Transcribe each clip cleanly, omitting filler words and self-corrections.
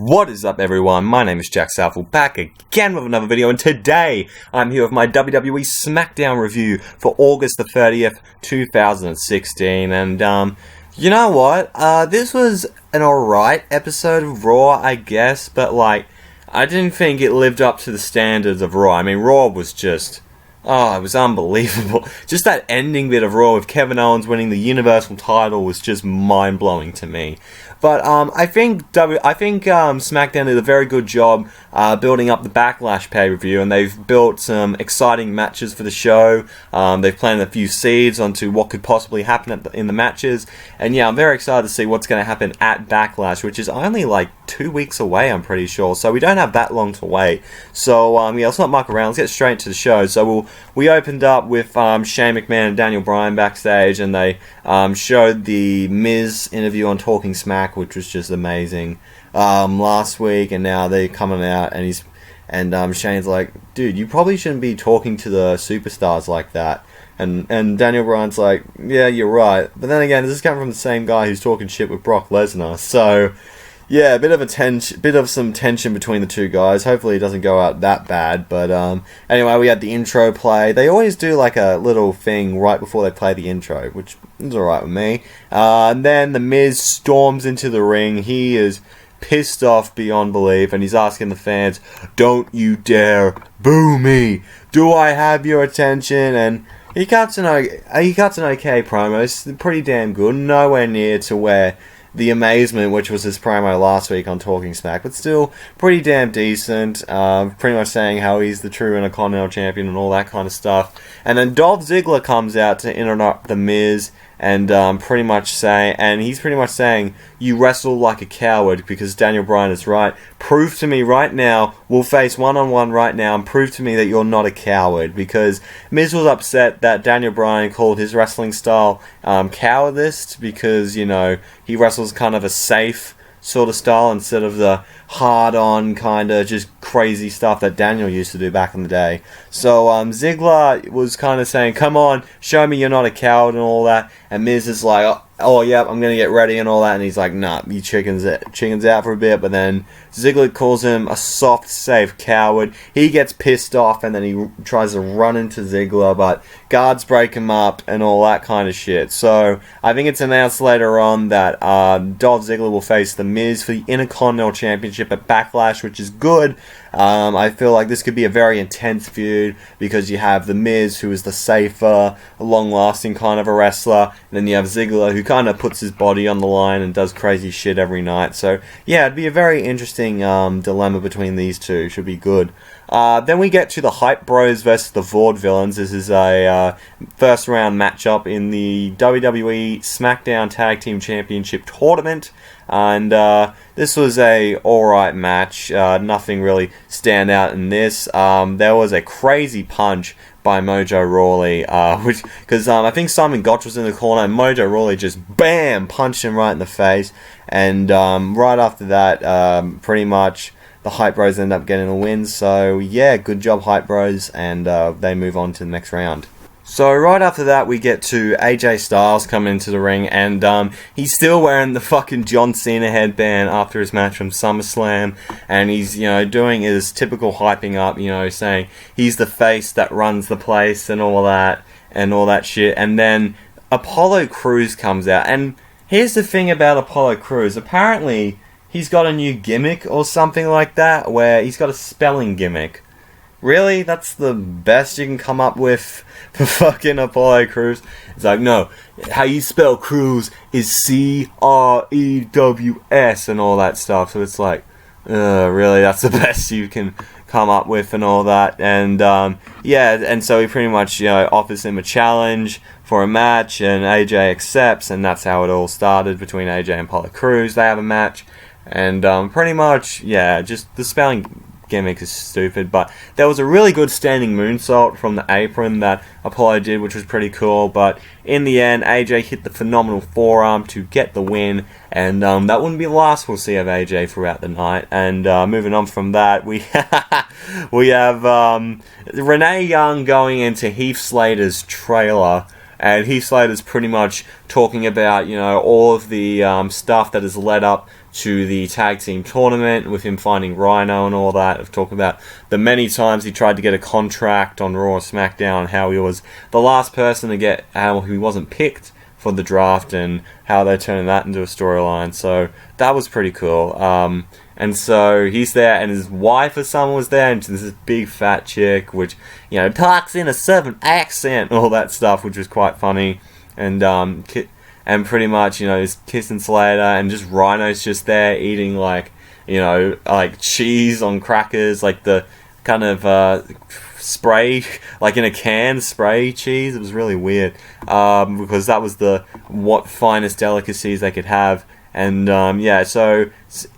What is up, everyone? My name is Jack Southall, back again with another video, and today I'm here with my WWE SmackDown review for August the 30th, 2016, and you know what? This was an alright episode of Raw, I guess, but I didn't think it lived up to the standards of Raw. I mean, Raw was just... oh, it was unbelievable. Just that ending bit of Raw with Kevin Owens winning the Universal title was just mind-blowing to me. But I think SmackDown did a very good job building up the Backlash pay-per-view, and they've built some exciting matches for the show. They've planted a few seeds onto what could possibly happen in the matches. And yeah, I'm very excited to see what's going to happen at Backlash, which is only 2 weeks away, I'm pretty sure. So we don't have that long to wait. So yeah, let's not muck around. Let's get straight into the show. So we opened up with Shane McMahon and Daniel Bryan backstage, and they showed the Miz interview on Talking Smack, which was just amazing last week, and now they're coming out, and Shane's like, dude, you probably shouldn't be talking to the superstars like that. And Daniel Bryan's like, yeah, you're right. But then again, this is coming from the same guy who's talking shit with Brock Lesnar, so yeah, a bit of some tension between the two guys. Hopefully it doesn't go out that bad. But anyway, we had the intro play. They always do a little thing right before they play the intro, which is alright with me. And then the Miz storms into the ring. He is pissed off beyond belief, and he's asking the fans, "Don't you dare boo me! Do I have your attention?" And he cuts an okay promo. It's pretty damn good. Nowhere near to where the Amazement, which was his promo last week on Talking Smack, but still pretty damn decent. Pretty much saying how he's the true Intercontinental Champion and all that kind of stuff. And then Dolph Ziggler comes out to interrupt the Miz, and he's pretty much saying, you wrestle like a coward, because Daniel Bryan is right. Prove to me right now, we'll face one-on-one right now, and prove to me that you're not a coward, because Miz was upset that Daniel Bryan called his wrestling style cowardice, because, he wrestles kind of a safe sort of style instead of the hard-on kind of just crazy stuff that Daniel used to do back in the day. So Ziggler was kind of saying, come on, show me you're not a coward and all that. And Miz is like, oh yeah, I'm going to get ready and all that. And he's like, nah, you chickens out for a bit. But then Ziggler calls him a soft, safe coward. He gets pissed off, and then he tries to run into Ziggler, but guards break him up and all that kind of shit. So I think it's announced later on that Dolph Ziggler will face The Miz for the Intercontinental Championship at Backlash, which is good. I feel like this could be a very intense feud, because you have The Miz, who is the safer, long-lasting kind of a wrestler, and then you have Ziggler, who kind of puts his body on the line and does crazy shit every night. So yeah, it'd be a very interesting dilemma between these two. Should be good. Then we get to the Hype Bros versus the Vaudevillains. This is a first round matchup in the WWE SmackDown Tag Team Championship Tournament. And this was a alright match. Nothing really stand out in this. There was a crazy punch by Mojo Rawley, because I think Simon Gotch was in the corner, and Mojo Rawley just BAM! Punched him right in the face. And right after that, pretty much the Hype Bros end up getting a win. So yeah, good job Hype Bros, and they move on to the next round. So right after that, we get to AJ Styles come into the ring, and he's still wearing the fucking John Cena headband after his match from SummerSlam, and he's, doing his typical hyping up, saying he's the face that runs the place and all that shit. And then Apollo Crews comes out, and here's the thing about Apollo Crews. Apparently, he's got a new gimmick or something like that, where he's got a spelling gimmick. Really? That's the best you can come up with for fucking Apollo Crews? It's like, no, how you spell Crews is C-R-E-W-S and all that stuff. So it's like, really, that's the best you can come up with and all that. And yeah, and so he pretty much offers him a challenge for a match, and AJ accepts, and that's how it all started between AJ and Apollo Crews. They have a match, and pretty much, yeah, just the spelling gimmick is stupid, but there was a really good standing moonsault from the apron that Apollo did, which was pretty cool. But in the end, AJ hit the phenomenal forearm to get the win, and that wouldn't be the last we'll see of AJ throughout the night. And moving on from that, we have Renee Young going into Heath Slater's trailer and Heath Slater's pretty much talking about, you know, all of the stuff that has led up to the tag team tournament with him finding Rhyno and all that. Of talking about the many times he tried to get a contract on Raw and SmackDown, how he was the last person to get, how he wasn't picked for the draft, and how they're turning that into a storyline. So that was pretty cool. And so he's there, and his wife or someone was there, and this big fat chick, which, you know, talks in a Southern accent, all that stuff, which was quite funny. And pretty much, you know, he's kissing Slater, and just Rhyno's just there eating, like, you know, like cheese on crackers, like the kind of spray, like in a can, spray cheese. It was really weird, because that was the finest delicacies they could have. And yeah, so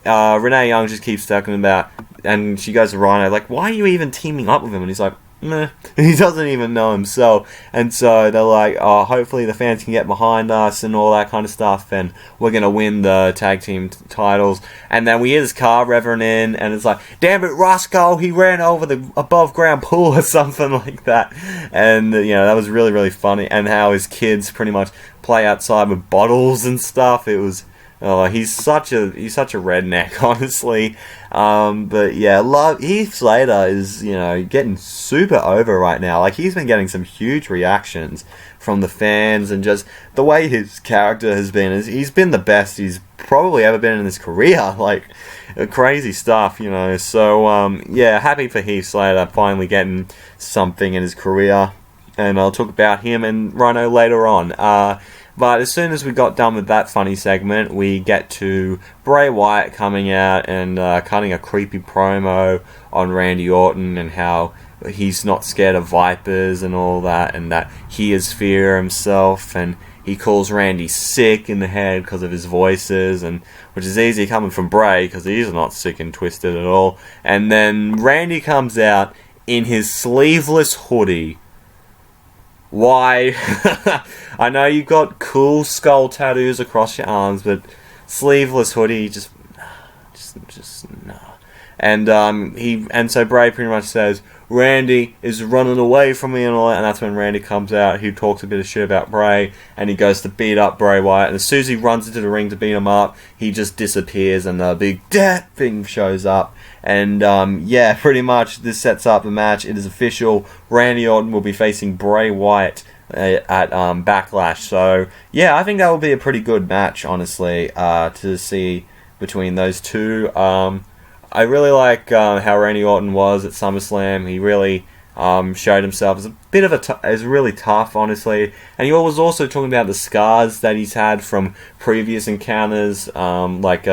Renee Young just keeps talking about, and she goes to Rhyno, like, why are you even teaming up with him? And he's like, meh. He doesn't even know himself. And so they're like, oh, hopefully the fans can get behind us and all that kind of stuff, and we're going to win the tag team titles. And then we hear this car revving in, and it's like, damn it, Roscoe, he ran over the above ground pool or something like that. And, you know, that was really, really funny. And how his kids pretty much play outside with bottles and stuff. It was... Oh, he's such a redneck, honestly. But yeah, Heath Slater is, you know, getting super over right now. Like, he's been getting some huge reactions from the fans, and just the way his character has been, he's been the best he's probably ever been in his career. Like, crazy stuff, you know. So yeah, happy for Heath Slater finally getting something in his career, and I'll talk about him and Rhyno later on. But as soon as we got done with that funny segment, we get to Bray Wyatt coming out and cutting a creepy promo on Randy Orton, and how he's not scared of vipers and all that, and that he is fear himself, and he calls Randy sick in the head because of his voices, and which is easy coming from Bray because he's not sick and twisted at all. And then Randy comes out in his sleeveless hoodie. Why? I know you've got cool skull tattoos across your arms, but sleeveless hoodie, just no. And so Bray pretty much says, Randy is running away from me and all that, and that's when Randy comes out. He talks a bit of shit about Bray, and he goes to beat up Bray Wyatt, and as soon as he runs into the ring to beat him up, he just disappears, and the big death thing shows up. And yeah, pretty much this sets up the match. It is official. Randy Orton will be facing Bray Wyatt at Backlash. So yeah, I think that will be a pretty good match, honestly, to see between those two. I really like how Randy Orton was at SummerSlam. He really showed himself as a bit of as really tough, honestly. And he was also talking about the scars that he's had from previous encounters, like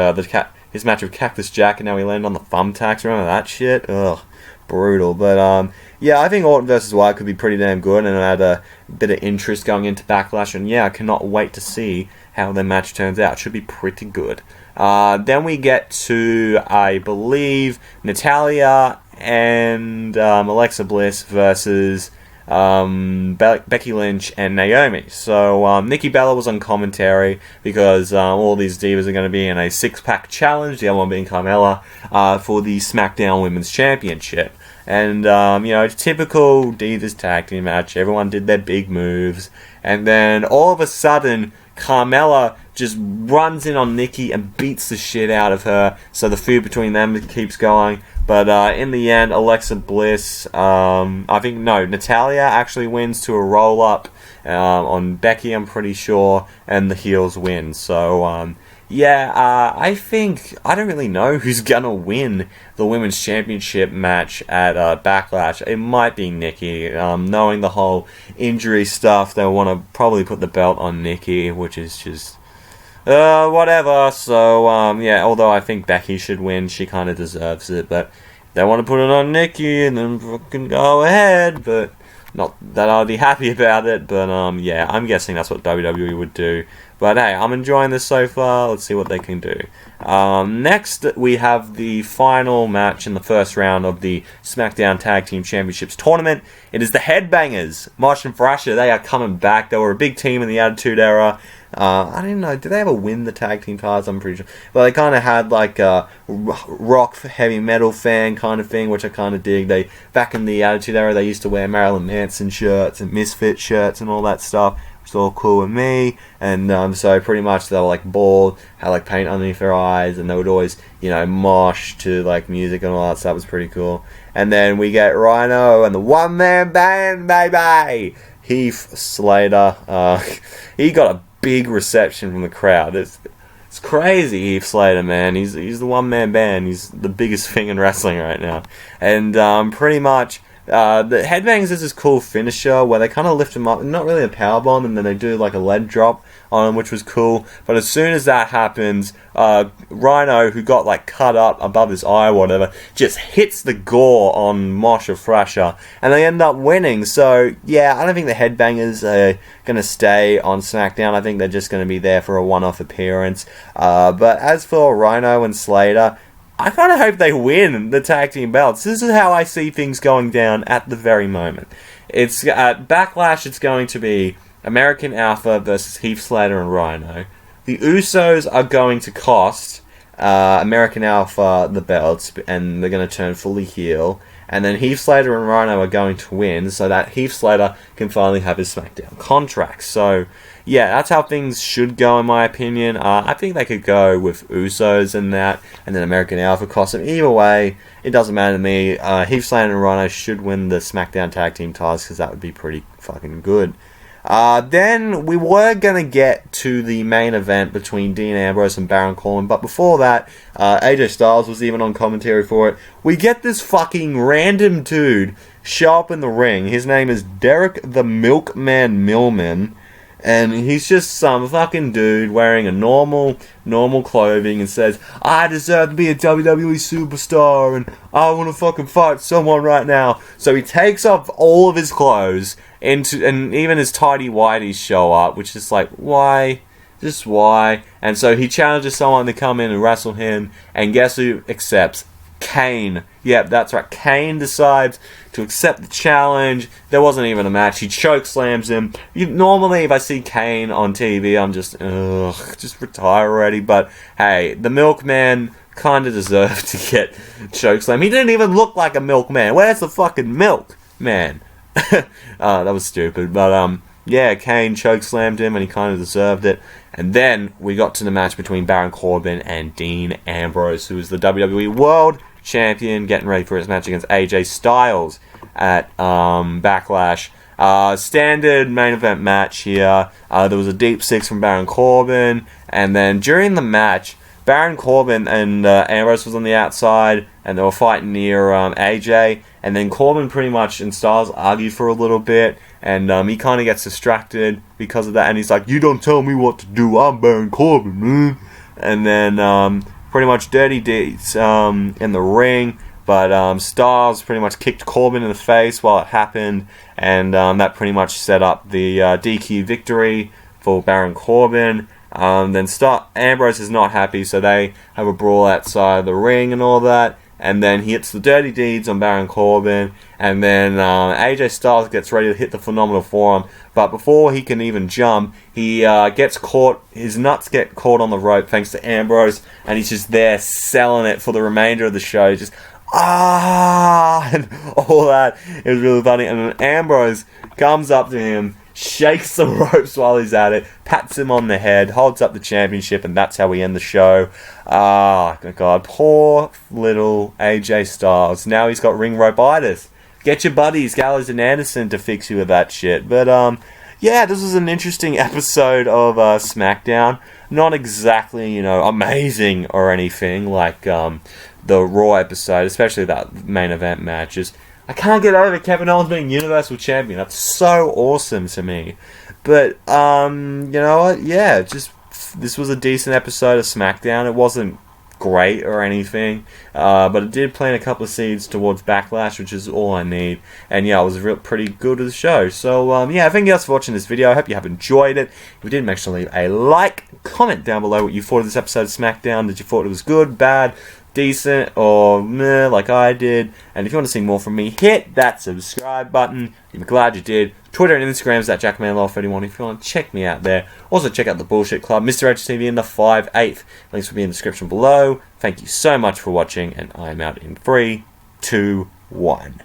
his match with Cactus Jack, and how he landed on the thumbtacks. Remember that shit? Ugh, brutal. But yeah, I think Orton versus Wyatt could be pretty damn good, and I had a bit of interest going into Backlash. And yeah, I cannot wait to see how their match turns out. It should be pretty good. Then we get to, I believe, Natalya and Alexa Bliss versus Becky Lynch and Naomi. So Nikki Bella was on commentary because all these divas are going to be in a six-pack challenge, the other one being Carmella, for the SmackDown Women's Championship. And, you know, typical divas tag team match. Everyone did their big moves. And then all of a sudden, Carmella just runs in on Nikki and beats the shit out of her. So the feud between them keeps going. But in the end, Alexa Bliss, Natalya actually wins to a roll-up on Becky, I'm pretty sure, and the heels win. So, I think, I don't really know who's going to win the Women's Championship match at Backlash. It might be Nikki. Knowing the whole injury stuff, they'll want to probably put the belt on Nikki, which is just... whatever. So, although I think Becky should win, she kind of deserves it, but if they want to put it on Nikki, and then fucking go ahead, but not that I'd be happy about it, but, I'm guessing that's what WWE would do. But hey, I'm enjoying this so far. Let's see what they can do. Next, we have the final match in the first round of the SmackDown Tag Team Championships tournament. It is the Headbangers, Marsh and Thrasher. They are coming back. They were a big team in the Attitude Era. I don't know, did they ever win the tag team titles? I'm pretty sure. But they kind of had like a rock heavy metal fan kind of thing, which I kind of dig. Back in the Attitude Era, they used to wear Marilyn Manson shirts and Misfit shirts and all that stuff, It's all cool with me. And so pretty much they were like bald, had like paint underneath their eyes, and they would always, mosh to like music and all that stuff. Was pretty cool. And then we get Rhyno and the one-man band, baby! Heath, Slater. He got a big reception from the crowd. It's crazy, Heath Slater, man. He's the one-man band. He's the biggest thing in wrestling right now. And pretty much... the Headbangers is this cool finisher where they kind of lift him up, not really a powerbomb, and then they do like a lead drop on him, which was cool. But as soon as that happens, Rhyno, who got like cut up above his eye or whatever, just hits the gore on Mosh or Thrasher, and they end up winning. So yeah, I don't think the Headbangers are going to stay on SmackDown. I think they're just going to be there for a one-off appearance. But as for Rhyno and Slater, I kind of hope they win the tag team belts. This is how I see things going down at the very moment. It's at Backlash. It's going to be American Alpha versus Heath Slater and Rhyno. The Usos are going to cost American Alpha the belts, and they're going to turn fully heel. And then Heath Slater and Rhyno are going to win, so that Heath Slater can finally have his SmackDown contract. So, yeah, that's how things should go, in my opinion. I think they could go with Usos and that, and then American Alpha cost them. Either way, it doesn't matter to me. Heath Slater and Rhyno should win the SmackDown Tag Team titles, because that would be pretty fucking good. Then we were going to get to the main event between Dean Ambrose and Baron Corbin, but before that, AJ Styles was even on commentary for it. We get this fucking random dude show up in the ring. His name is Derek the Milkman Millman, and he's just some fucking dude wearing a normal clothing and says, I deserve to be a WWE superstar and I want to fucking fight someone right now. So he takes off all of his clothes, and even his tidy whities show up, which is like, why? Just why? And so he challenges someone to come in and wrestle him, and guess who accepts? Kane. Yep, that's right. Kane decides to accept the challenge. There wasn't even a match. He choke slams him. Normally, if I see Kane on TV, I'm just retire already. But hey, the Milkman kind of deserved to get choke slammed. He didn't even look like a milkman. Where's the fucking milk, man? That was stupid. But yeah, Kane choke slammed him, and he kind of deserved it. And then we got to the match between Baron Corbin and Dean Ambrose, who is the WWE World Champion, getting ready for his match against AJ Styles at Backlash. Standard main event match here. There was a deep six from Baron Corbin, and then during the match, Baron Corbin and Ambrose was on the outside, and they were fighting near AJ, and then Corbin pretty much and Styles argued for a little bit, and he kind of gets distracted because of that, and he's like, you don't tell me what to do, I'm Baron Corbin, man. And then pretty much dirty deeds in the ring, but Styles pretty much kicked Corbin in the face while it happened, and that pretty much set up the DQ victory for Baron Corbin. Then Ambrose is not happy, so they have a brawl outside the ring and all that, and then he hits the dirty deeds on Baron Corbin, and then AJ Styles gets ready to hit the phenomenal forearm, but before he can even jump, he gets caught, his nuts get caught on the rope thanks to Ambrose, and he's just there selling it for the remainder of the show, just and all that. It was really funny, and then Ambrose comes up to him, shakes the ropes while he's at it, pats him on the head, holds up the championship, and that's how we end the show. God, poor little AJ Styles. Now he's got ring rope-itis. Get your buddies, Gallows and Anderson, to fix you with that shit. But, yeah, this was an interesting episode of SmackDown. Not exactly, amazing or anything like the Raw episode, especially that main event match. I can't get over Kevin Owens being Universal Champion. That's so awesome to me. But, you know what? Yeah, this was a decent episode of SmackDown. It wasn't great or anything, but it did plant a couple of seeds towards Backlash, which is all I need. And yeah, it was pretty good of the show. So, yeah, thank you guys for watching this video. I hope you have enjoyed it. If you did, make sure to leave a like, comment down below what you thought of this episode of SmackDown. Did you thought it was good, bad, decent, or meh, like I did? And if you want to see more from me, hit that subscribe button. I'm glad you did. Twitter and Instagram is at JackmanLaw31 if you want to check me out there. Also check out the Bullshit Club, Mr. HTV in the 5/8. Links will be in the description below. Thank you so much for watching, and I'm out in 3, 2, 1.